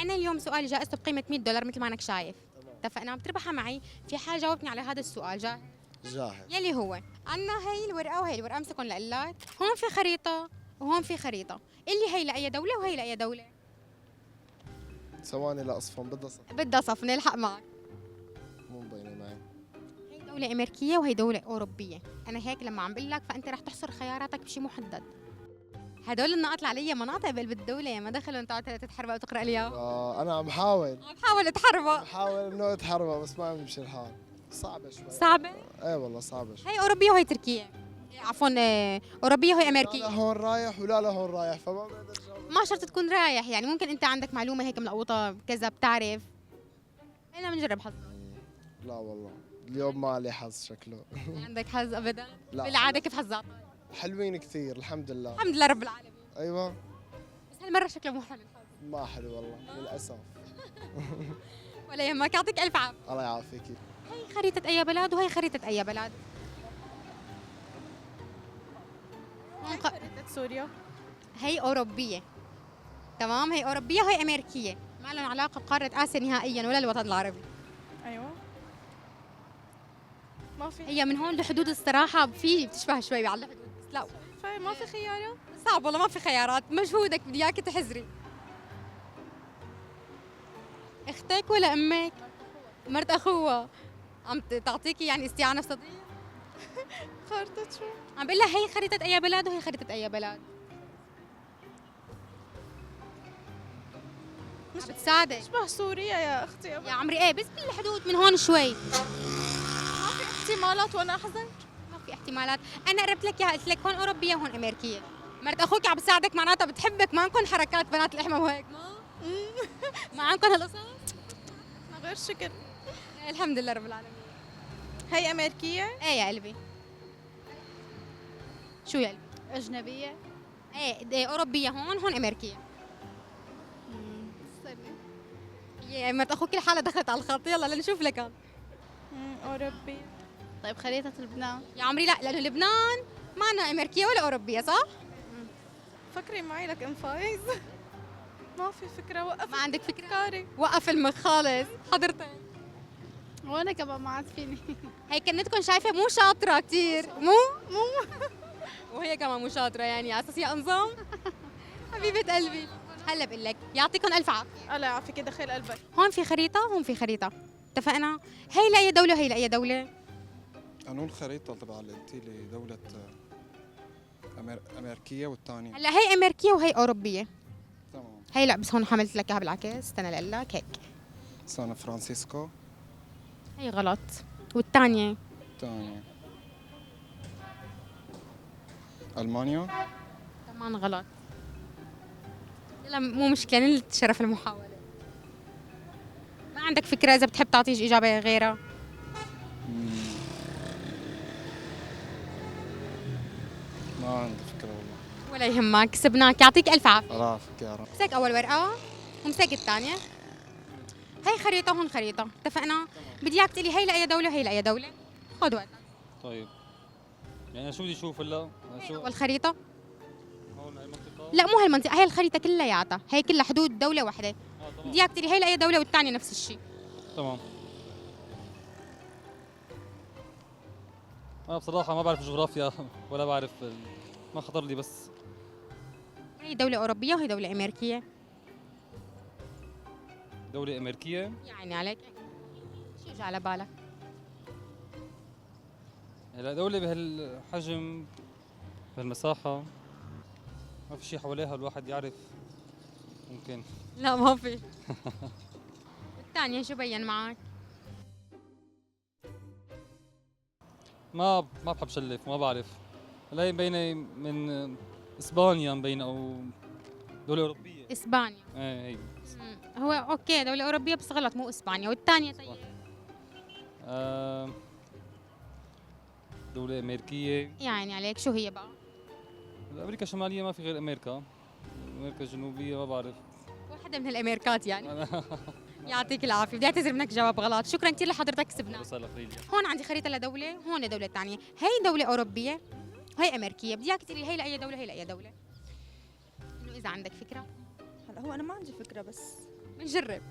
انا اليوم سؤالي جائزته بقيمه $100 مثل ما انك شايف. اتفقنا؟ بتربحها معي في حال جاوبتني على هذا السؤال. جاهز؟ جاهز. يلي هو عندنا هي الورقه وهي الورقه، امسكهم لك. هون في خريطه وهون في خريطه، اللي هي لاي دوله وهي لاي دوله. ثواني لا اصفن بدها صف. بدها صف نلحق معك. مو مبينه معي. هي دوله امريكيه وهي دوله اوروبيه. انا هيك لما عم بقول لك فانت رح تحصر خياراتك بشيء محدد. هدول النقط العليا مناطق بقلب الدولة، ما دخلوا انت قاعد تتحربق وتقرا اليوم. انا عم حاول. عم بحاول اتحربق. بحاول انه اتحربق بس ما عم يمشي الحال. صعبة شوي. صعبة؟ ايه والله صعبة شوي. هي اوروبية وهي تركية. عفوا اوروبية وهي لا امريكية. لهون رايح ولا لهون رايح فما بقدر جاوب. ما شرط تكون رايح، يعني ممكن انت عندك معلومة هيك ملقوطة كذا بتعرف. هلا بنجرب حظنا. لا والله اليوم ما علي حظ شكله. ما عندك حظ ابدا؟ لا. بالعادة كيف حظك؟ حلوين كثير الحمد لله. الحمد لله رب العالمين. ايوه. بس هالمرة شكله مو حلو الحظ. ما حلو والله للاسف. ولا يهمك، يعطيك الف عافية. الله يعافيك. هي خريطة اي بلد وهي خريطة اي بلد. خريطة سوريا. هي أوروبية. تمام، هي أوروبية وهي أمريكية، ما لهم علاقة بقارة آسيا نهائيا ولا الوطن العربي. ايوه. ما في. هي من هون لحدود الصراحة في بتشبه شوي على الحدود، بس لا ما في خيارات. صعب والله، ما في خيارات، مجهودك بدي إياك تحزري. أختك ولا أمك؟ مرت أخوها. عم تعطيكي يعني استعانة صديق؟ خرطة شو؟ عم بقول لها هي خريطة أي بلد وهي خريطة أي بلد. عم بتساعدك شبه سوريا يا اختي. يا عمري. ايه بس بالحدود من هون شوي. ما في احتمالات وانا احزن. ما في احتمالات، انا قربت لك اياها، قلت لك هون اوروبيه وهون امريكيه. مرت اخوك عم بتساعدك معناتها بتحبك، ما عندكم حركات بنات الاحمى وهيك. ما عندكم هالقصص. من غير شكل. الحمد لله رب العالمين. هي امريكية. ايه يا قلبي. شو يا قلبي؟ اجنبية. ايه اوروبيه هون امريكيه. يا مرت اخوك لحالها دخلت على الخط، يلا لنشوف لك. اوروبية. طيب خريطة لبنان. يا عمري لا، لانه لبنان ما أنا امريكيه ولا اوروبيه، صح؟ فكري معي لك ام فايز. ما في فكرة. وقف. ما عندك فكره؟ كاري. وقف المخ خالص حضرتك. وانا كمان ما عاد فيني. هي كنتكم شايفه مو شاطره كثير، مو وهي كمان مو شاطره، يعني على اساس يا انظام. حبيبه قلبي، هلا بقول لك يعطيكم الف عافيه. الله يعافيك دخيل قلبك. هون في خريطه وهون في خريطه، اتفقنا؟ هي لاي دوله وهي لاي دوله. قانون الخريطة تبع اللي قلتي لي دولة أمريكية والثانية. هلا هي امريكيه وهي اوروبيه. تمام. هي لا بس هون حملت لك اياها بالعكس، استنى لاقول لك هيك. سان فرانسيسكو. هي غلط. والثانيه الثانية ألمانيا. كمان غلط. لا مو مشكله، نلت شرف المحاوله. ما عندك فكره اذا بتحب تعطيش اجابه غيرها؟ ما عندي فكرة والله. ولا يهمك، كسبناك، يعطيك الف عافيه. الله يعافيك يا رب. امسك اول ورقه وامسك الثانيه. هي خريطه وهون خريطه، اتفقنا؟ بدي اياك تقولي هي لاي دوله وهي لاي دوله. خذ وقتك. طيب يعني شو بدي اشوف هلا؟ هي شو اول خريطه. هون هاي المنطقة؟ لا مو هالمنطقه، هي الخريطه كلياتها، هي كلها حدود دوله واحده. تمام. بدي اياك تقولي هي لاي دوله والثانيه نفس الشيء. تمام. انا بصراحة ما بعرف جغرافيا ولا بعرف ما خطر لي بس. هي دوله اوروبيه وهي دوله امريكيه. دولة أمريكية. يعني عليك شو اجى على بالك؟ هلا دولة بهالحجم بهالمساحة ما في شيء حواليها الواحد يعرف ممكن. لا ما في. والثانيه شو بين معك؟ ما بحب شلف، ما بعرف. هلا هي مبينة من اسبانيا، مبينة او دولة أوروبية. اسبانيا. ايه هي. هو اوكي دوله اوروبيه بس غلط، مو اسبانيا. والثانيه طيب؟ دولة أمريكية. يعني عليك شو هي بقى؟ أمريكا الشمالية ما في غير أمريكا. أمريكا الجنوبية ما بعرف. واحدة من هالامريكات يعني. يعطيك العافية، بدي اعتذر منك جواب غلط، شكرا كثير لحضرتك كسبنا. هون عندي خريطة لدولة، هون دولة ثانية، هي دولة أوروبية وهي أمريكية، بدي اياك تقولي هي لأي دولة هي لأي دولة. إنه إذا عندك فكرة. هلا هو انا ما عندي فكره بس بنجرب.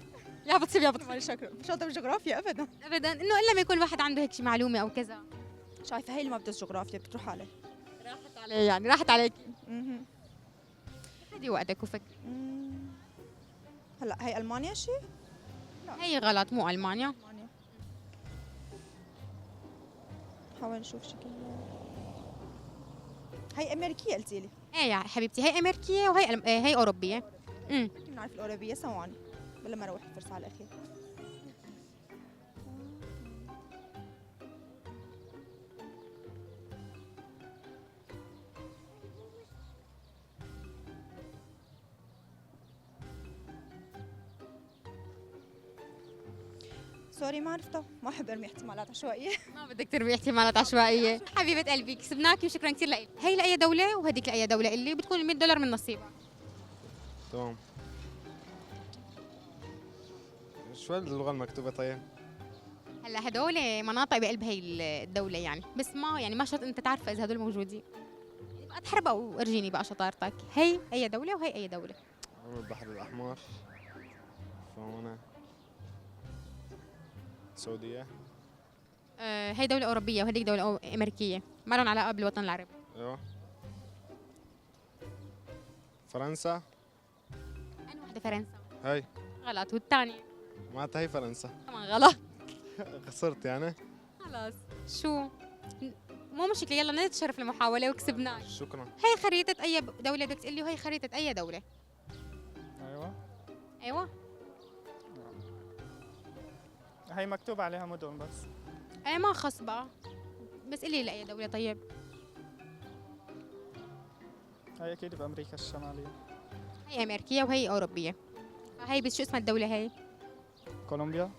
يا بتصيب يا بتصيب. مالي شكرا شاطر بالجغرافيا ابدا. ابدا انه الا ما يكون واحد عنده هيك شي معلومه او كذا. شايفه هي اللي ما بدها جغرافيا بتروح عليه. راحت عليه يعني راحت عليك. اها. خدي وقتك وفكري. هلا هي المانيا شيء؟ هي غلط مو المانيا. المانيا. حاول نشوف شكل. هي امريكيه قلتي لي. ايه يا حبيبتي هي امريكيه وهي هي اوروبيه. بنعرف الاوروبيه ثواني بلا ما اروح الفرصه على الاخير. سوري ما عرفتها، ما احب ارمي احتمالات عشوائيه. ما بدك ترمي احتمالات عشوائيه. حبيبه قلبي كسبناكي وشكرا كثير لك. هي لاي دوله وهديك لاي دوله اللي بتكون ال $100 من نصيبك. تمام. شو اللغة المكتوبة طيب؟ هلا هدول مناطق بقلب هي الدوله يعني بس ما يعني ما شرط انت تعرف اذا هدول موجودين. بقى تحربها وارجيني بقى شطارتك. هي اي دوله وهي اي دوله. البحر الأحمر. فهنا. السعودية. هي دوله اوروبيه وهديك دوله امريكيه ما لهم علاقه بالوطن العربي. ايوه. فرنسا. انا وحده فرنسا. هاي. غلط والثانيه معناتها هي فرنسا. كمان غلط. خسرت يعني. خلاص شو مو مشكله يلا نتشرف المحاوله وكسبناك. شكرا. هي خريطه اي دوله بدك تقول لي وهي خريطه اي دوله. ايوه ايوه هي مكتوب عليها مدن بس. انا ما خص بقى بس قولي لي اي دوله طيب. هي اكيد بامريكا الشماليه. هي امريكيه وهي اوروبيه. هي بس شو اسمها الدوله هي؟ كولومبيا.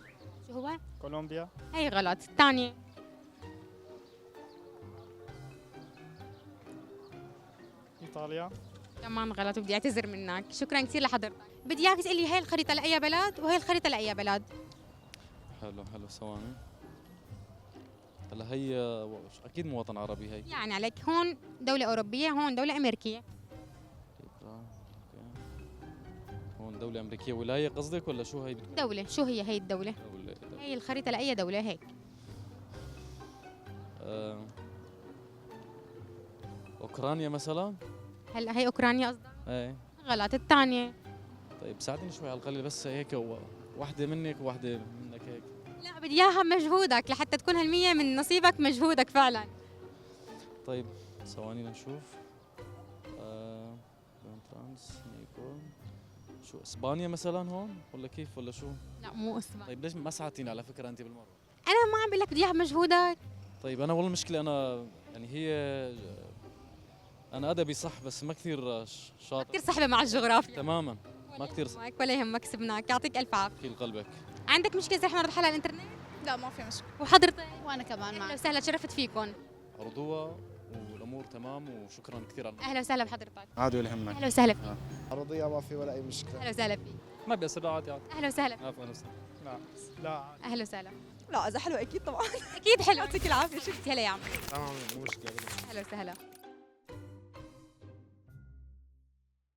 شو هو؟ كولومبيا. هي غلط. الثانيه ايطاليا. كمان غلط وبدي اعتذر منك. شكرا كثير لحضرتك. بدي اياك تقول لي هي الخريطه لاي بلد وهي الخريطه لاي بلد. حلو ثواني. هلا هي اكيد مو وطن عربي هي. يعني عليك هون دوله اوروبيه هون دوله امريكيه. هون دولة أمريكية ولاية قصدك ولا شو هي بتكون؟ دوله شو هي الدوله؟ دولة. هي الخريطه لاي دوله هيك. أوكرانيا مثلا؟ هلا هي اوكرانيا قصدك؟ ايه. غلط. الثانيه طيب ساعدني شوي على القليل بس هيك واحدة منك وواحدة منك هيك. لا بدي اياها مجهودك لحتى تكون هالمية من نصيبك مجهودك فعلا. طيب ثواني لنشوف. فرانس نيبول شو اسبانيا مثلا هون ولا كيف ولا شو؟ لا مو اسبانيا. طيب ليش ما ساعدتيني على فكرة أنت بالمرة؟ انا ما عم بقول لك بدي اياها بمجهودك. طيب أنا والله المشكلة أنا يعني هي أنا أدبي صح بس ما كثير شاطر. كثير صحبه مع الجغرافيا. تماما ما كثير صح. ولا يهمك كسبناك يعطيك الف عافيه. في قلبك. عندك مشكله رح نعرض حلقه على الانترنت؟ لا ما في مشكله. وحضرتك؟ وانا كمان اهلا معك. وسهلا تشرفت فيكم. عرضوها والأمور تمام وشكرا كثير على اهلا وسهلا بحضرتك. عادي ولا يهمك. اهلا وسهلا فيك. عرضية ما في ولا أي مشكلة. اهلا وسهلا فيك. ما بيأثر لا عادي عادي. اهلا وسهلا فيك. عفوا وسهلا. لا لا اهلا وسهلا. لا اذا حلوه اكيد طبعا. اكيد حلو. يعطيك العافيه. شكرا. هلا يا عم. تمام مو مشكلة. اهلا وسهلا.